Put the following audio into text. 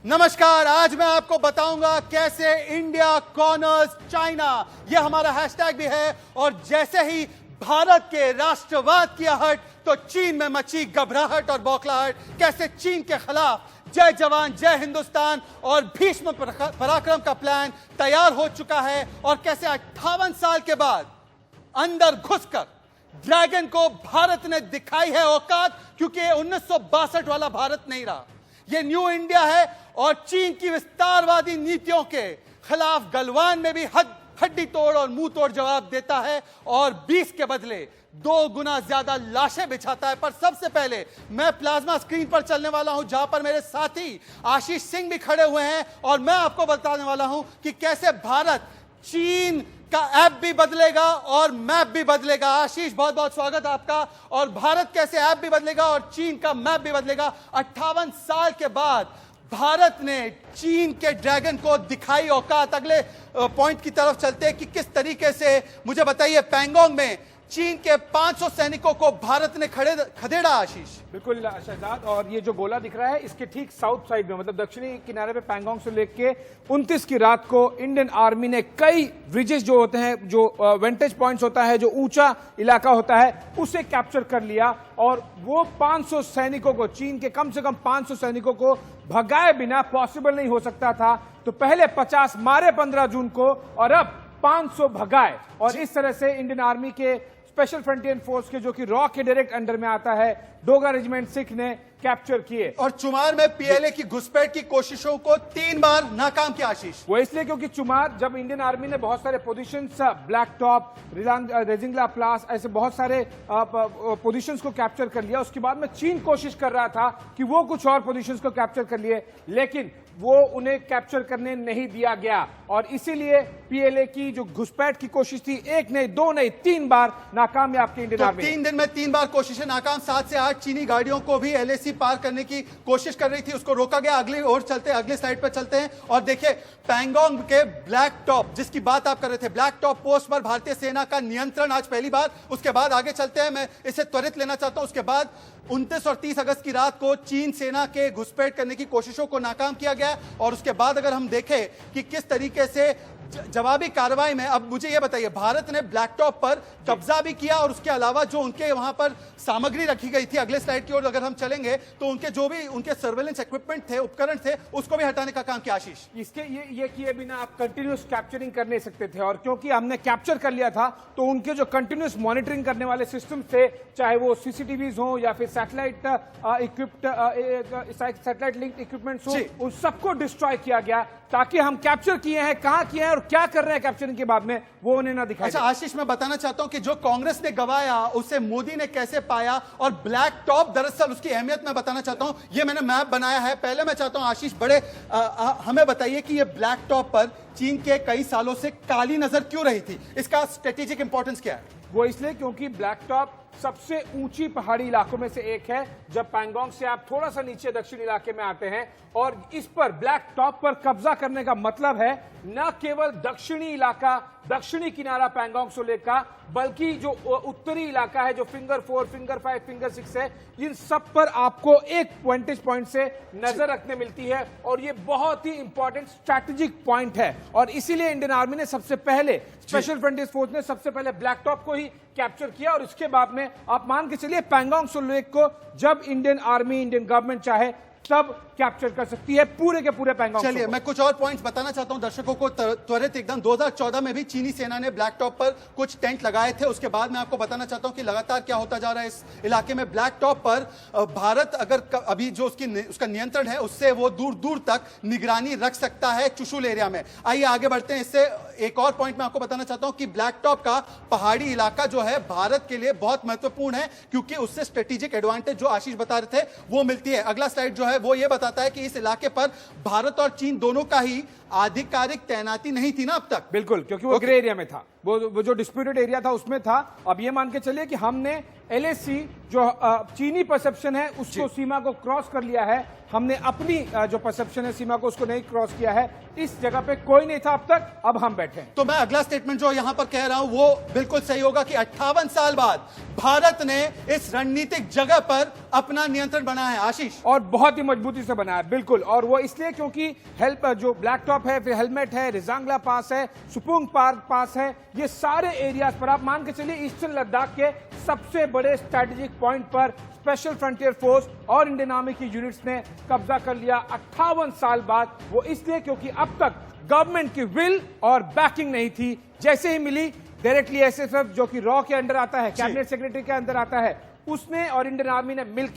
नमस्कार, आज मैं आपको बताऊंगा कैसे इंडिया कॉर्नर्स चाइना, यह हमारा हैशटैग भी है। और जैसे ही भारत के राष्ट्रवाद की आहट तो चीन में मची घबराहट और बौखलाहट। कैसे चीन के खिलाफ जय जवान जय हिंदुस्तान और भीष्म पराक्रम का प्लान तैयार हो चुका है। और कैसे 58 साल के बाद अंदर घुसकर ड्रैगन को भारत ने दिखाई है औकात, क्योंकि 1962 वाला भारत नहीं रहा, यह न्यू इंडिया है। और चीन की विस्तारवादी नीतियों के खिलाफ गलवान में भी हड्डी तोड़ और मुंह तोड़ जवाब देता है और 20 के बदले 2 गुना ज्यादा लाशें बिछाता है। पर सबसे पहले मैं प्लाज्मा स्क्रीन पर चलने वाला हूं, जहां पर मेरे साथी आशीष सिंह भी खड़े हुए हैं, और मैं आपको बताने वाला हूं कि कैसे भारत चीन का ऐप भी बदलेगा और मैप भी बदलेगा। आशीष, बहुत बहुत स्वागत आपका। और भारत कैसे ऐप भी बदलेगा और चीन का मैप भी बदलेगा। 58 साल के बाद भारत ने चीन के ड्रैगन को दिखाई औकात। अगले पॉइंट की तरफ चलते हैं कि किस तरीके से, मुझे बताइए, पैंगोंग में चीन के 500 सैनिकों को भारत ने खदेड़ा। आशीष, बिल्कुल शहजाद, और ये जो गोला दिख रहा है इसके ठीक साउथ साइड में, मतलब दक्षिणी किनारे पे पैंगोंग से लेके 29 की रात को इंडियन आर्मी ने कई ब्रिजेस जो होते हैं, जो वेंटेज पॉइंट्स होता है, जो ऊंचा इलाका होता है, उसे कैप्चर कर लिया। और वो 500 सैनिकों को, चीन के कम से कम 500 सैनिकों को भगाए बिना पॉसिबल नहीं हो सकता था। तो पहले 50 मारे 15 जून को, और अब 500 भगाए। और इस तरह से इंडियन आर्मी के स्पेशल फ्रंटियर फोर्स के, जो कि रॉ के डायरेक्ट अंडर में आता है, डोगरा रेजिमेंट 6 ने कैप्चर किए। और चुमार में पीएलए की घुसपैठ की कोशिशों को 3 बार नाकाम किया। आशीष, वो इसलिए क्योंकि चुमार, जब इंडियन आर्मी ने बहुत सारे पोजीशंस, ब्लैक टॉप, रेजिंगला प्लास, ऐसे बहुत सारे पोजीशंस को कैप्चर कर लिया, उसके बाद में चीन कोशिश कर रहा था कि वो कुछ और पोजीशंस को कैप्चर कर लिए, लेकिन वो उन्हें कैप्चर करने नहीं दिया गया। और इसीलिए पीएलए की जो घुसपैठ की कोशिश थी, 1 नहीं 2 नहीं 3 बार नाकामयाब की इंडियन आर्मी। 3 दिन में 3 बार कोशिशें नाकाम। 7 से 8 चीनी गाड़ियों को भी एलएसी पार करने की कोशिश कर रही थी, उसको रोका गया। अगली ओर चलते हैं, अगली स्लाइड पर चलते हैं और देखिए पैंगोंग के ब्लैक टॉप, जिसकी बात आप कर रहे थे, ब्लैक टॉप पोस्ट पर भारतीय सेना का नियंत्रण आज पहली बार। उसके बाद आगे चलते हैं, मैं इसे त्वरित लेना चाहता हूं। उसके बाद 29 और 30 अगस्त की रात को चीन सेना के घुसपैठ करने की कोशिशों को नाकाम किया गया। और उसके बाद अगर हम देखें कि किस तरीके से जवाबी कार्रवाई में, अब मुझे यह बताइए, भारत ने ब्लैक टॉप पर कब्जा भी किया और उसके अलावा जो उनके वहां पर सामग्री रखी गई थी, अगले स्लाइड की ओर अगर हम चलेंगे तो उनके जो भी उनके सर्वेलेंस इक्विपमेंट थे, उपकरण थे, उसको भी हटाने का काम किया। आशीष, इसके ये किए बिना आप कंटिन्यूस कैप्चरिंग कर नहीं सकते थे। और क्योंकि हमने कैप्चर कर लिया था, तो उनके जो कंटिन्यूस मॉनिटरिंग करने वाले सिस्टम थे, चाहे वो सीसीटीवीज हो या फिर satellite equipped satellite linked equipments हो, उन सबको डिस्ट्रॉय किया गया, ताकि हम कैप्चर किए हैं, कहां किए हैं और क्या कर रहे हैं कैप्चरिंग के बाद में, वो उन्हें ना दिखाई। अच्छा आशीष, मैं बताना चाहता हूं कि जो कांग्रेस ने गवाया उसे मोदी ने कैसे पाया, और ब्लैक टॉप दरअसल उसकी अहमियत मैं बताना चाहता हूं। ये मैंने मैप बनाया है। पहले मैं चाहता हूं आशीष, बड़े हमें बताइए कि ये ब्लैक टॉप पर चीन के कई सालों से काली नजर क्यों रही थी, इसका स्ट्रेटेजिक इंपॉर्टेंस क्या है? वो इसलिए क्योंकि ब्लैक टॉप सबसे ऊंची पहाड़ी इलाकों में से एक है। जब पैंगोंग से आप थोड़ा सा नीचे दक्षिण इलाके में आते हैं, और इस पर ब्लैक टॉप पर कब्जा करने का मतलब है न केवल दक्षिणी इलाका, दक्षिणी किनारा पैंगोंग से लेकर, बल्कि जो उत्तरी इलाका है, जो फिंगर 4, फिंगर 5, फिंगर 6 है, इन सब पर आपको एक वेंटेज पॉइंट से नजर रखने मिलती है। और ये बहुत ही इंपॉर्टेंट स्ट्रैटेजिक पॉइंट है। और इसीलिए इंडियन आर्मी ने सबसे पहले, स्पेशल फ्रंटियर फोर्स ने सबसे पहले ब्लैक टॉप को ही कैप्चर किया। और इसके बाद में आप मान के चलिए पैंगोंग त्सो लेक को जब इंडियन आर्मी, इंडियन गवर्नमेंट चाहे तब कैप्चर कर सकती है पूरे के पूरे पैंगोंग। चलिए मैं कुछ और पॉइंट्स बताना चाहता हूं दर्शकों को त्वरित एकदम। 2014 में भी चीनी सेना ने ब्लैक टॉप पर कुछ टेंट लगाए थे। उसके बाद मैं आपको बताना चाहता हूं कि लगातार क्या होता जा रहा है इस इलाके में। ब्लैक टॉप पर भारत अगर अभी जो उसका नियंत्रण है, उससे वो दूर दूर तक निगरानी रख सकता है चुशुल एरिया में। आइए आगे बढ़ते हैं। इससे एक और पॉइंट मैं आपको बताना चाहता हूं कि ब्लैक टॉप का पहाड़ी इलाका जो है भारत के लिए बहुत महत्वपूर्ण है, क्योंकि उससे स्ट्रेटेजिक एडवांटेज जो आशीष बता रहे थे वो मिलती है। अगला स्लाइड जो है वो ये बताता है कि इस इलाके पर भारत और चीन दोनों का ही आधिकारिक तैनाती नहीं थी ना अब तक। बिल्कुल, क्योंकि वो ग्रे एरिया में था। वो जो डिस्प्यूटेड एरिया था उसमें था। अब ये मान के चलिए कि हमने LAC जो चीनी परसेप्शन है उसको सीमा को क्रॉस कर लिया है, हमने अपनी जो परसेप्शन है सीमा को उसको नहीं क्रॉस किया है। इस जगह पे कोई नहीं था अब तक, अब हम बैठे हैं। तो मैं अगला स्टेटमेंट जो यहां पर कह रहा हूं वो बिल्कुल सही होगा कि 58 साल बाद भारत ने इस रणनीतिक जगह पर अपना नियंत्रण बनाया है। आशीष, और बहुत ही मजबूती से बनाया है, बिल्कुल। और वो इसलिए क्योंकि हेल्प जो ब्लैक टॉप है, फिर हेलमेट है, रिजांगला पास है, सुपुंग पार्क पास है, ये सारे एरियाज पर आप मान के चलिए ईस्टर्न लद्दाख के सबसे बड़े स्ट्रैटेजिक पॉइंट पर स्पेशल फ्रंटियर फोर्स और इंडियन आर्मी की यूनिट्स ने कब्जा कर लिया 58 साल बाद। वो इसलिए क्योंकि अब तक गवर्नमेंट की विल और बैकिंग नहीं थी। जैसे ही मिली, डायरेक्टली SSF जो कि रॉ के अंडर आता है, कैबिनेट सेक्रेटरी के अंदर आता है, उसने और इंडियन आर्मी ने मिलकर